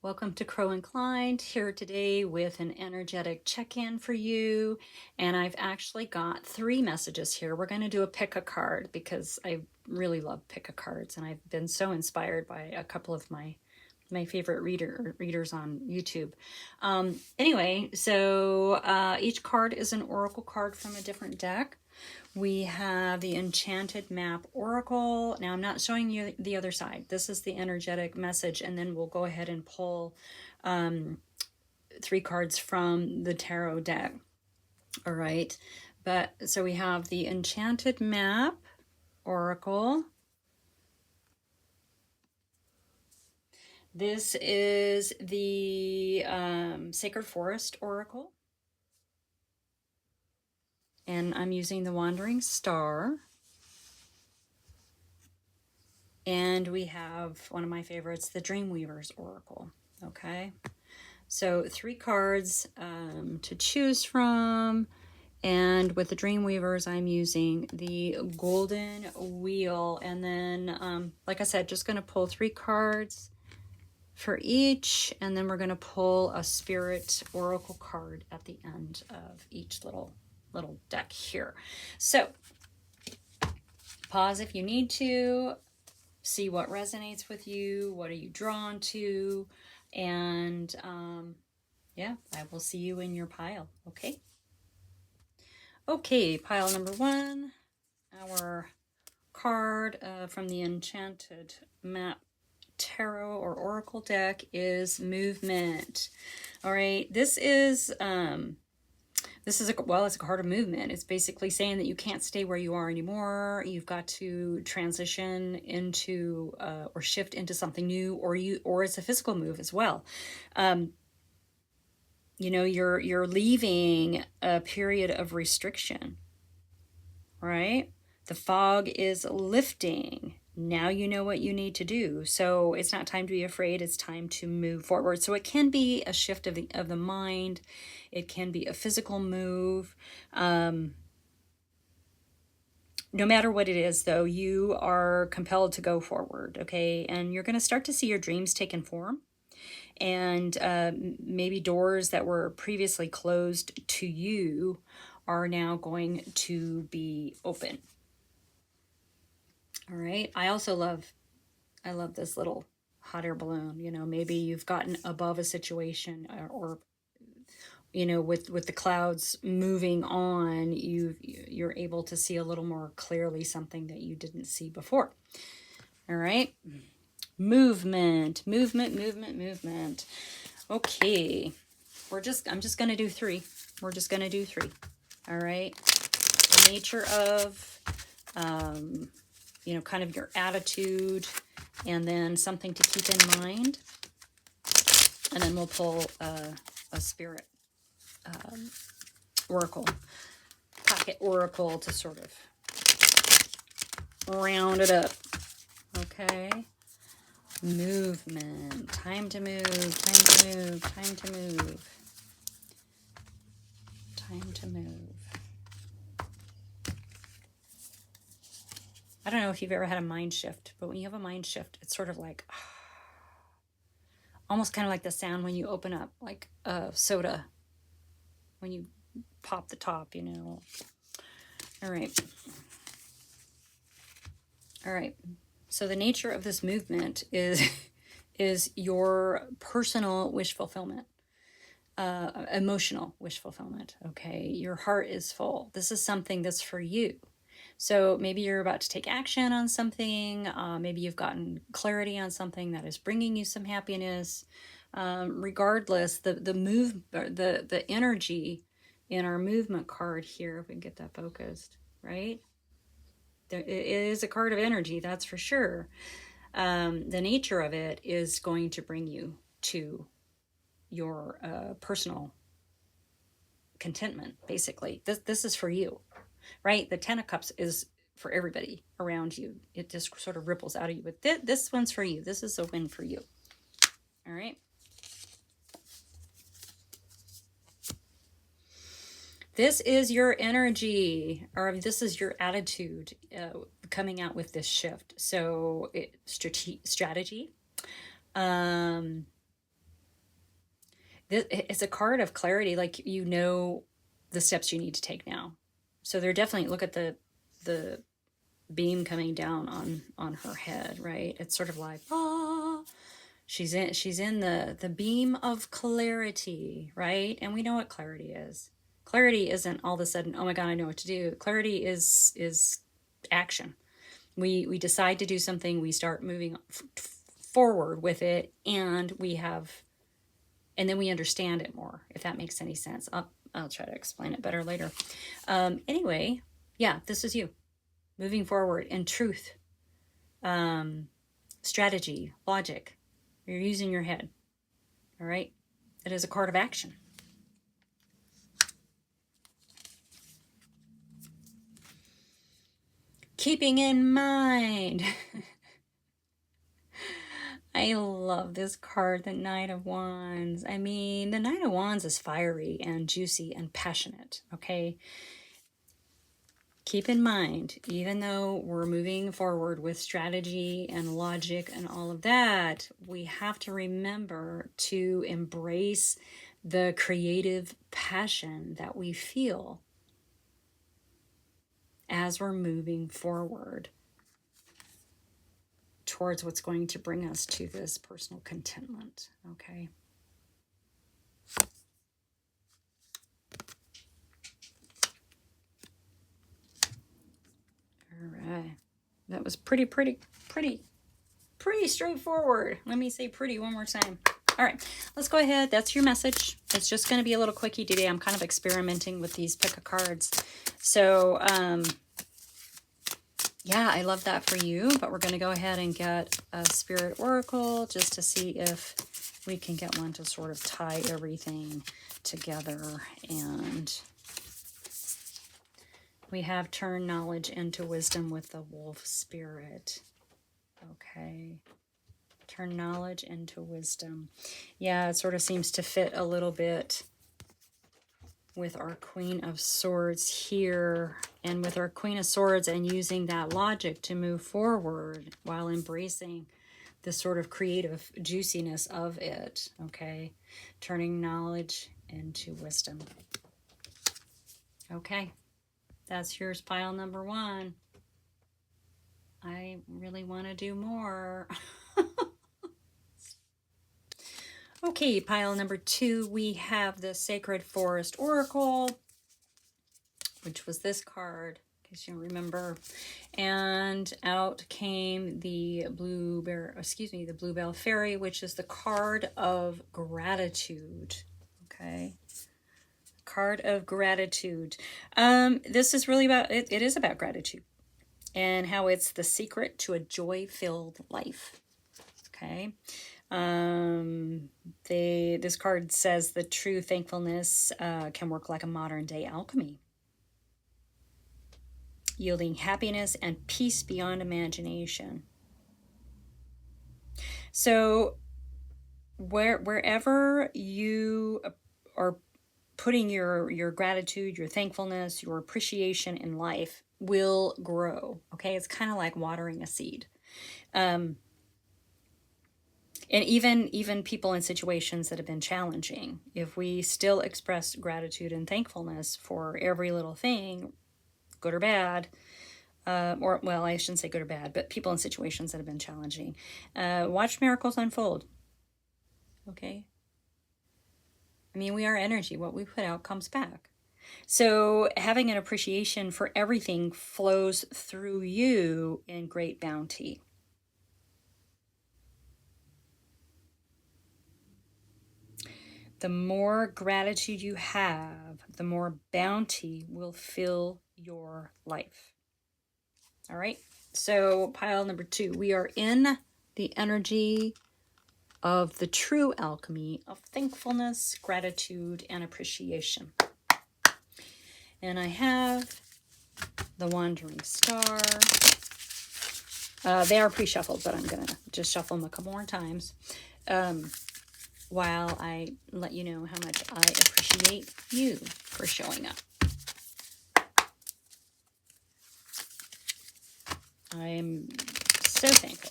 Welcome to Crow Inclined, here today with an energetic check-in for you. And I've actually got 3 messages here. We're going to do a pick a card because I really love pick a cards, and I've been so inspired by a couple of my favorite readers on YouTube. Anyway, so each card is an oracle card from a different deck. We have the Enchanted Map Oracle. Now I'm not showing you the other side. This is the energetic message, and then we'll go ahead and pull 3 cards from the tarot deck. All right, but so we have the Enchanted Map Oracle. This is the Sacred Forest Oracle. And I'm using the Wandering Star. And we have one of my favorites, the Dreamweaver's Oracle. Okay, so 3 cards to choose from. And with the Dreamweavers, I'm using the Golden Wheel. And then, like I said, just going to pull 3 cards for each, and then we're going to pull a Spirit Oracle card at the end of each little deck here. So pause if you need to, see what resonates with you, what are you drawn to, and yeah, I will see you in your pile. Okay, pile number 1, our card from the Enchanted Map Tarot or Oracle deck is Movement. All right, this is it's a card of movement. It's basically saying that you can't stay where you are anymore. You've got to transition into or shift into something new, or it's a physical move as well. You know, you're leaving a period of restriction, right? The fog is lifting. Now you know what you need to do. So it's not time to be afraid. It's time to move forward. So it can be a shift of the mind. It can be a physical move. No matter what it is, though, you are compelled to go forward, okay? And you're going to start to see your dreams taking form. And maybe doors that were previously closed to you are now going to be open. All right. I love this little hot air balloon. You know, maybe you've gotten above a situation, or you know, with the clouds moving on, you're able to see a little more clearly something that you didn't see before. All right. Movement. Okay. I'm just going to do 3. We're just going to do 3. All right. The nature of you know, kind of your attitude, and then something to keep in mind. And then we'll pull a Spirit Oracle, Pocket Oracle, to sort of round it up. Okay. Movement. Time to move. I don't know if you've ever had a mind shift, but when you have a mind shift, it's sort of like almost kind of like the sound when you open up like a soda, when you pop the top, you know. All right. So the nature of this movement is your personal wish fulfillment, emotional wish fulfillment. Okay, your heart is full. This is something that's for you. So maybe you're about to take action on something. Maybe you've gotten clarity on something that is bringing you some happiness. Regardless, the energy in our movement card here, if we can get that focused, right? It is a card of energy, that's for sure. The nature of it is going to bring you to your personal contentment, basically. This is for you. Right? The 10 of Cups is for everybody around you. It just sort of ripples out of you. But this one's for you. This is a win for you. All right? This is your energy, or this is your attitude coming out with this shift. So strategy, This is a card of clarity, like you know the steps you need to take now. So they're definitely, look at the beam coming down on her head, right? It's sort of like, ah, she's in the beam of clarity, right? And we know what clarity is. Clarity isn't all of a sudden, oh my God, I know what to do. Clarity is action. We decide to do something, we start moving forward with it, and then we understand it more, if that makes any sense. I'll try to explain it better later. Anyway, yeah, this is you moving forward in truth, strategy, logic. You're using your head. All right. It is a card of action. Keeping in mind. I love this card, the Knight of Wands. I mean, the Knight of Wands is fiery and juicy and passionate, okay? Keep in mind, even though we're moving forward with strategy and logic and all of that, we have to remember to embrace the creative passion that we feel as we're moving forward towards what's going to bring us to this personal contentment, okay? All right. That was pretty straightforward. Let me say pretty one more time. All right, let's go ahead. That's your message. It's just going to be a little quickie today. I'm kind of experimenting with these pick a cards. So, yeah, I love that for you, but we're going to go ahead and get a Spirit Oracle just to see if we can get one to sort of tie everything together. And we have turned knowledge into wisdom with the wolf spirit. Okay. Turn knowledge into wisdom. Yeah, it sort of seems to fit a little bit with our Queen of Swords here, and with our Queen of Swords, and using that logic to move forward while embracing the sort of creative juiciness of it, okay? Turning knowledge into wisdom. Okay, that's yours, pile number one. I really want to do more. Okay, pile number two, we have the Sacred Forest Oracle, which was this card, in case you remember. And out came the the Bluebell Fairy, which is the card of gratitude. Okay. Card of gratitude. This is really about, it is about gratitude and how it's the secret to a joy-filled life. Okay. This card says the true thankfulness can work like a modern day alchemy, yielding happiness and peace beyond imagination. So wherever you are putting your gratitude, your thankfulness, your appreciation in life will grow. Okay, it's kind of like watering a seed. And even people in situations that have been challenging, if we still express gratitude and thankfulness for every little thing, good or bad, or, well, I shouldn't say good or bad, but people in situations that have been challenging, watch miracles unfold. Okay? I mean, we are energy. What we put out comes back. So having an appreciation for everything flows through you in great bounty. The more gratitude you have, the more bounty will fill your life. All right, so pile number two, we are in the energy of the true alchemy of thankfulness, gratitude, and appreciation. And I have the Wandering Star. They are pre-shuffled, but I'm going to just shuffle them a couple more times. While I let you know how much I appreciate you for showing up. I am so thankful.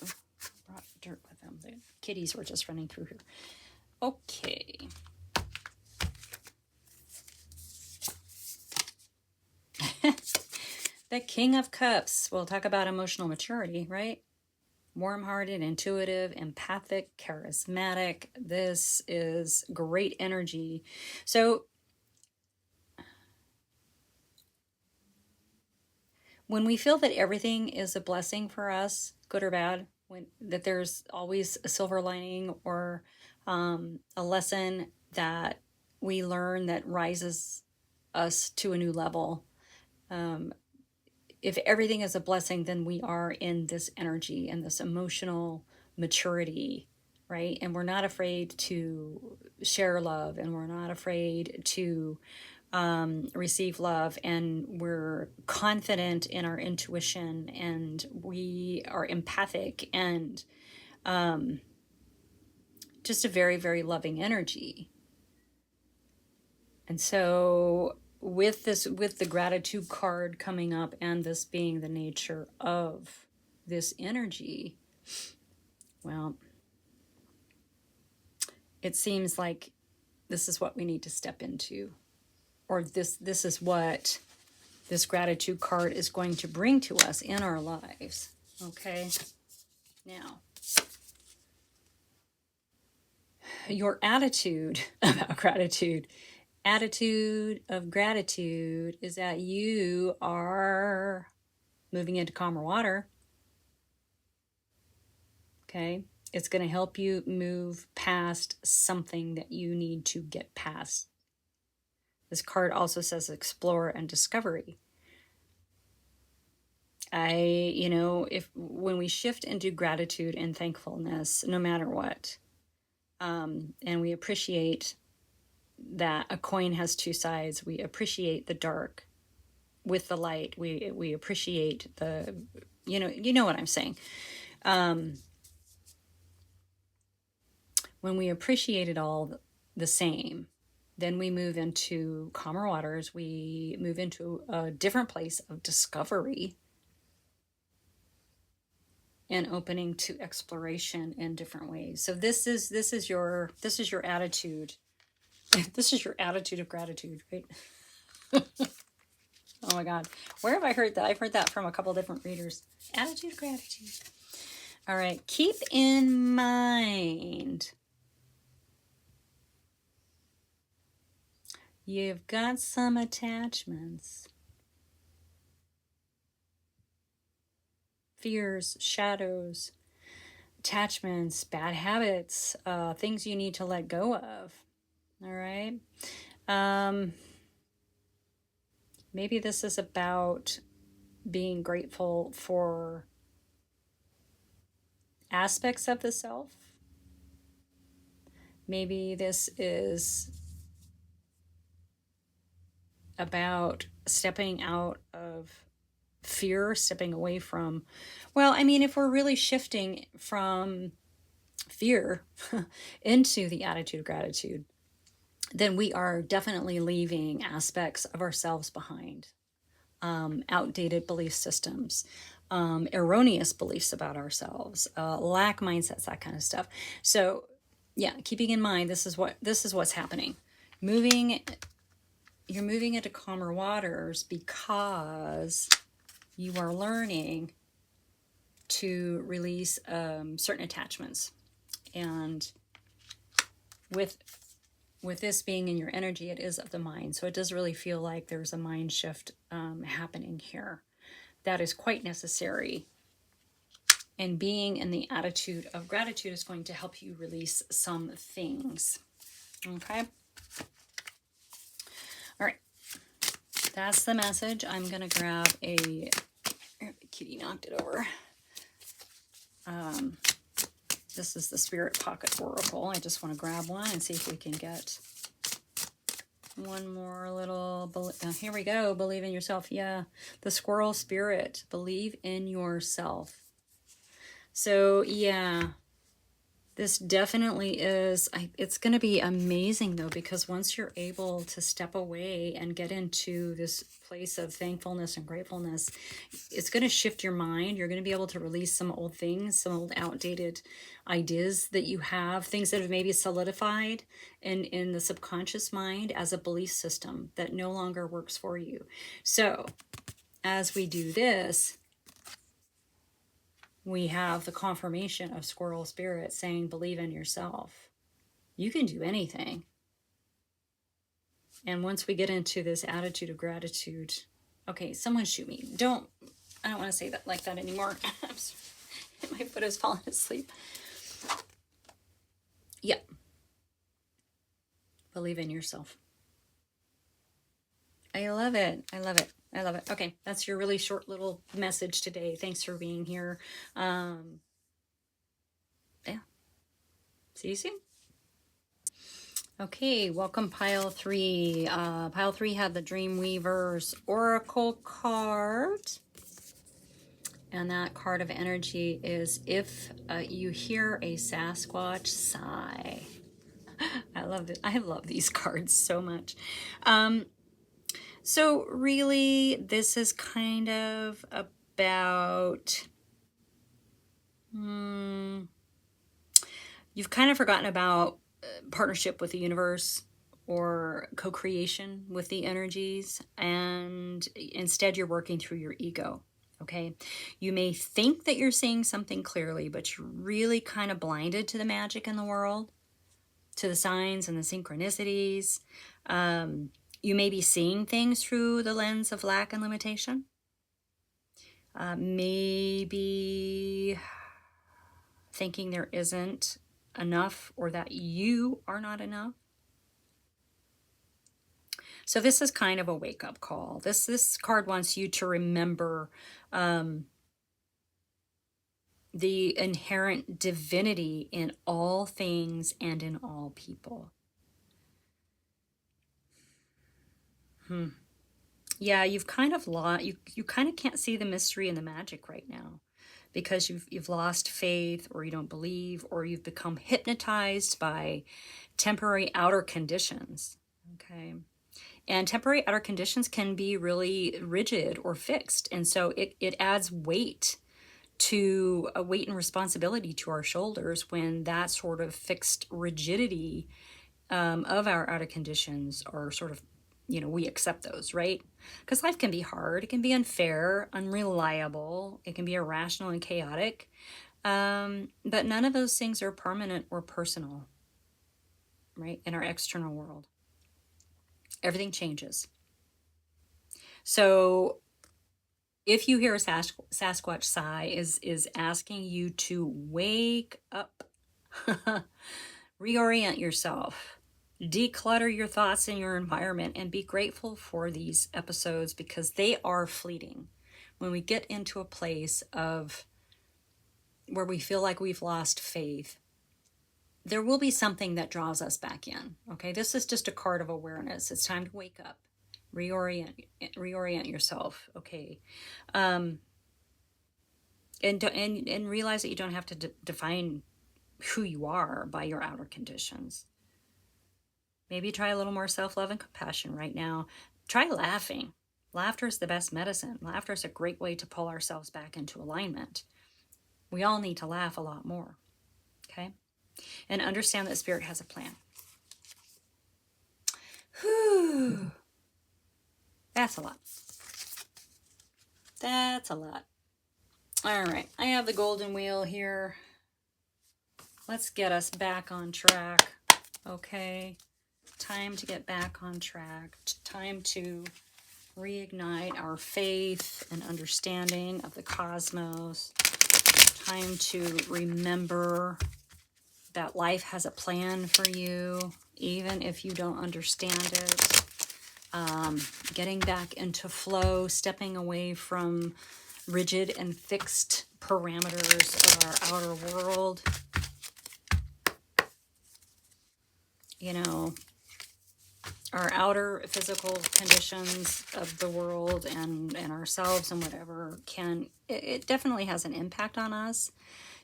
Oh, brought dirt with them, dude. Kitties were just running through here. Okay. The King of Cups. We'll talk about emotional maturity, right? Warm-hearted, intuitive, empathic, charismatic. This is great energy. So when we feel that everything is a blessing for us, good or bad, that there's always a silver lining or a lesson that we learn that rises us to a new level. If everything is a blessing, then we are in this energy and this emotional maturity, right? And we're not afraid to share love, and we're not afraid to receive love, and we're confident in our intuition, and we are empathic, and just a very, very loving energy. And so with the gratitude card coming up, and this being the nature of this energy, well, it seems like this is what we need to step into, or this is what this gratitude card is going to bring to us in our lives. Okay, now your attitude about gratitude. Attitude of gratitude is that you are moving into calmer water. Okay, it's going to help you move past something that you need to get past. This card also says explore and discovery. When we shift into gratitude and thankfulness, no matter what, and we appreciate that a coin has two sides. We appreciate the dark with the light. We appreciate the, you know what I'm saying. When we appreciate it all the same, then we move into calmer waters. We move into a different place of discovery and opening to exploration in different ways. So this is your attitude. This is your attitude of gratitude, right? Oh my God. Where have I heard that? I've heard that from a couple different readers. Attitude of gratitude. All right. Keep in mind, you've got some attachments, fears, shadows, attachments, bad habits, things you need to let go of. All right. Maybe this is about being grateful for aspects of the self. Maybe this is about stepping out of fear, stepping away from, well, I mean, if we're really shifting from fear into the attitude of gratitude, then we are definitely leaving aspects of ourselves behind. Outdated belief systems, erroneous beliefs about ourselves, lack mindsets, that kind of stuff. So yeah, keeping in mind, this is what's happening. You're moving into calmer waters because you are learning to release certain attachments. And with this being in your energy, it is of the mind. So it does really feel like there's a mind shift happening here that is quite necessary. And being in the attitude of gratitude is going to help you release some things. Okay? All right. That's the message. I'm going to grab a... Kitty knocked it over. This is the Spirit Pocket Oracle. I just want to grab one and see if we can get one more little... here we go. Believe in yourself. Yeah. The Squirrel Spirit. Believe in yourself. So, yeah. This definitely is. It's going to be amazing though, because once you're able to step away and get into this place of thankfulness and gratefulness, it's going to shift your mind. You're going to be able to release some old things, some old outdated ideas that you have, things that have maybe solidified in the subconscious mind as a belief system that no longer works for you. So as we do this, we have the confirmation of Squirrel Spirit saying, believe in yourself. You can do anything. And once we get into this attitude of gratitude, okay, someone shoot me. I don't want to say that like that anymore. My foot has fallen asleep. Yeah. Believe in yourself. I love it. I love it. I love it. Okay, that's your really short little message today. Thanks for being here. Yeah. See you soon. Okay, welcome Pile 3. Pile 3 had the Dreamweaver's Oracle card. And that card of energy is if you hear a Sasquatch sigh. I love it. I love these cards so much. So really, this is kind of about... you've kind of forgotten about partnership with the universe or co-creation with the energies, and instead you're working through your ego. Okay, you may think that you're seeing something clearly, but you're really kind of blinded to the magic in the world, to the signs and the synchronicities. You may be seeing things through the lens of lack and limitation. Maybe thinking there isn't enough or that you are not enough. So this is kind of a wake-up call. This card wants you to remember the inherent divinity in all things and in all people. Yeah, you've kind of lost, you kind of can't see the mystery and the magic right now, because you've lost faith, or you don't believe, or you've become hypnotized by temporary outer conditions. Okay. And temporary outer conditions can be really rigid or fixed. And so it adds weight to a weight and responsibility to our shoulders when that sort of fixed rigidity of our outer conditions are sort of, we accept those, right? Because life can be hard. It can be unfair, unreliable. It can be irrational and chaotic. But none of those things are permanent or personal, right? In our external world. Everything changes. So if you hear a Sasquatch sigh, is asking you to wake up, reorient yourself, declutter your thoughts and your environment, and be grateful for these episodes, because they are fleeting. When we get into a place of where we feel like we've lost faith, there will be something that draws us back in. Okay, this is just a card of awareness. It's time to wake up, reorient yourself. Okay, and realize that you don't have to define who you are by your outer conditions. Maybe try a little more self-love and compassion right now. Try laughing. Laughter is the best medicine. Laughter is a great way to pull ourselves back into alignment. We all need to laugh a lot more. Okay? And understand that Spirit has a plan. Whew. That's a lot. That's a lot. All right. I have the golden wheel here. Let's get us back on track. Okay. Time to get back on track. Time to reignite our faith and understanding of the cosmos. Time to remember that life has a plan for you, even if you don't understand it. Getting back into flow, stepping away from rigid and fixed parameters of our outer world. Our outer physical conditions of the world and ourselves and whatever it definitely has an impact on us.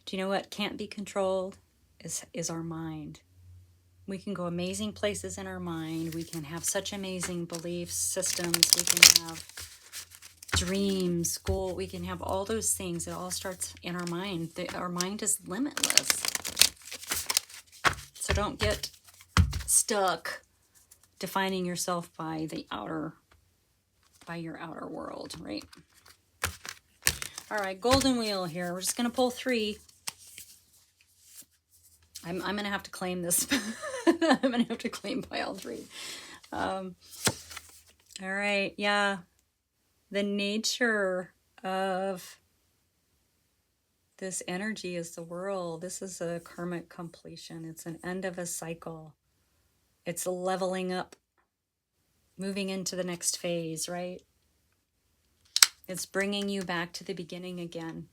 Do you know what can't be controlled? is our mind. We can go amazing places in our mind. We can have such amazing belief systems. We can have dreams, goal. We can have all those things. It all starts in our mind. Our mind is limitless. So don't get stuck defining yourself by your outer world, right? All right, golden wheel here. We're just going to pull 3. I'm going to have to claim this. I'm going to have to claim pile 3. All right, yeah. The nature of this energy is the world. This is a karmic completion. It's an end of a cycle. It's a leveling up, moving into the next phase, right? It's bringing you back to the beginning again.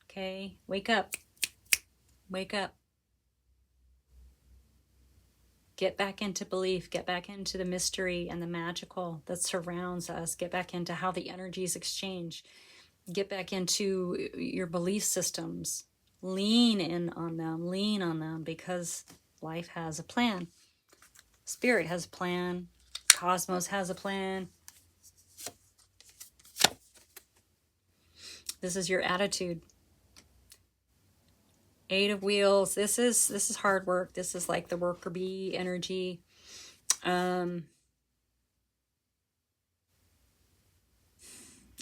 Okay? Wake up. Wake up. Get back into belief. Get back into the mystery and the magical that surrounds us. Get back into how the energies exchange. Get back into your belief systems. Lean in on them. Lean on them, because life has a plan. Spirit has a plan. Cosmos has a plan. This is your attitude. 8 of Wheels. This is hard work. This is like the worker bee energy.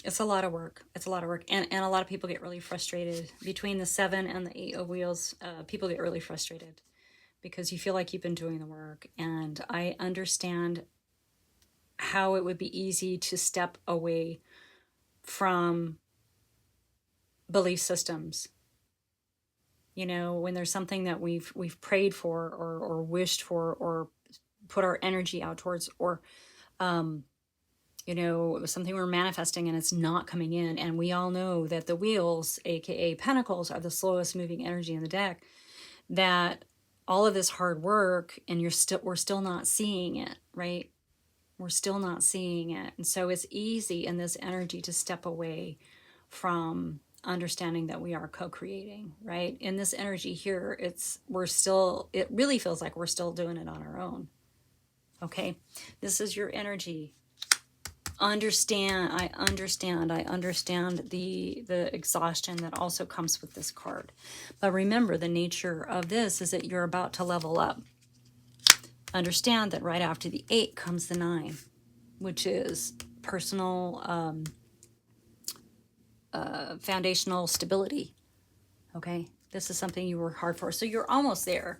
It's a lot of work. It's a lot of work. And a lot of people get really frustrated. Between the 7 and the 8 of Wheels, people get really frustrated because you feel like you've been doing the work. And I understand how it would be easy to step away from belief systems. You know, when there's something that we've prayed for or wished for or put our energy out towards, or you know, something we're manifesting and it's not coming in. And we all know that the wheels, aka pentacles, are the slowest moving energy in the deck. That all of this hard work, and we're still not seeing it, right? We're still not seeing it. And so it's easy in this energy to step away from understanding that we are co-creating, right? In this energy here, it really feels like we're still doing it on our own. Okay, this is your energy. I understand the exhaustion that also comes with this card. But remember, the nature of this is that you're about to level up. Understand that right after the 8 comes the 9, which is personal foundational stability. Okay, this is something you work hard for. So you're almost there.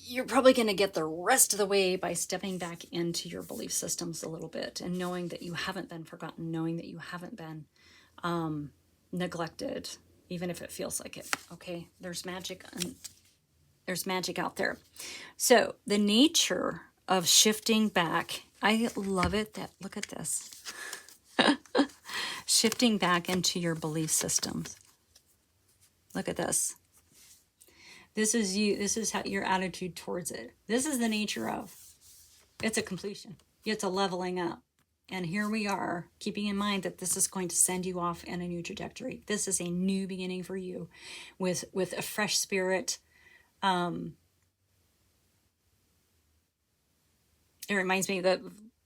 You're probably going to get the rest of the way by stepping back into your belief systems a little bit and knowing that you haven't been forgotten, knowing that you haven't been neglected, even if it feels like it. Okay, there's magic out there. So the nature of shifting back, I love it that, look at this. Shifting back into your belief systems. Look at this. This is you. This is how your attitude towards it. This is the nature of. It's a completion. It's a leveling up. And here we are, keeping in mind that this is going to send you off in a new trajectory. This is a new beginning for you with a fresh spirit. It reminds me that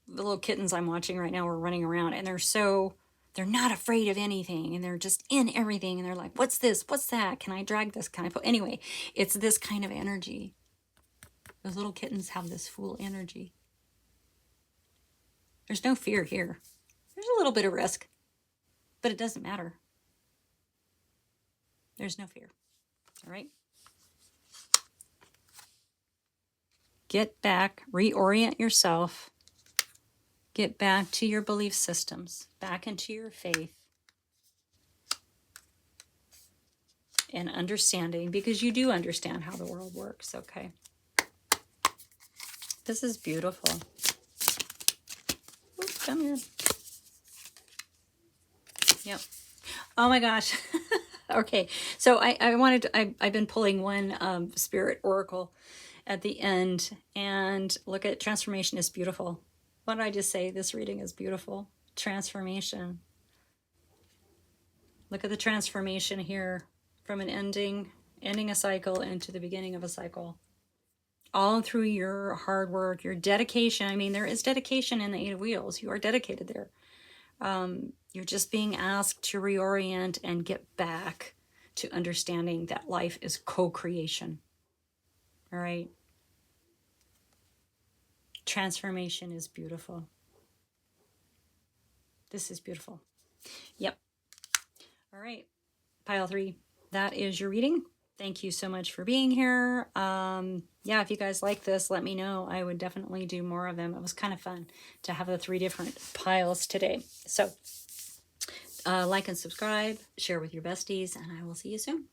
the little kittens I'm watching right now are running around, and they're not afraid of anything, and they're just in everything, and they're like, what's this? What's that? Can I drag this? Can I put? Anyway, it's this kind of energy. Those little kittens have this full energy. There's no fear here. There's a little bit of risk, but it doesn't matter. There's no fear. All right? Get back, reorient yourself. Get back to your belief systems, back into your faith and understanding, because you do understand how the world works, okay? This is beautiful. Ooh, come here. Yep. Oh my gosh. Okay, so I've been pulling one spirit oracle at the end, and look at transformation is beautiful. What did I just say? This reading is beautiful. Transformation. Look at the transformation here from an ending a cycle into the beginning of a cycle. All through your hard work, your dedication. I mean, there is dedication in the Eight of Wheels. You are dedicated there. You're just being asked to reorient and get back to understanding that life is co-creation. All right. Transformation is beautiful. This is beautiful. Yep. All right. Pile 3. That is your reading. Thank you so much for being here. Yeah, if you guys like this, let me know. I would definitely do more of them. It was kind of fun to have the 3 different piles today. So like and subscribe, share with your besties, and I will see you soon.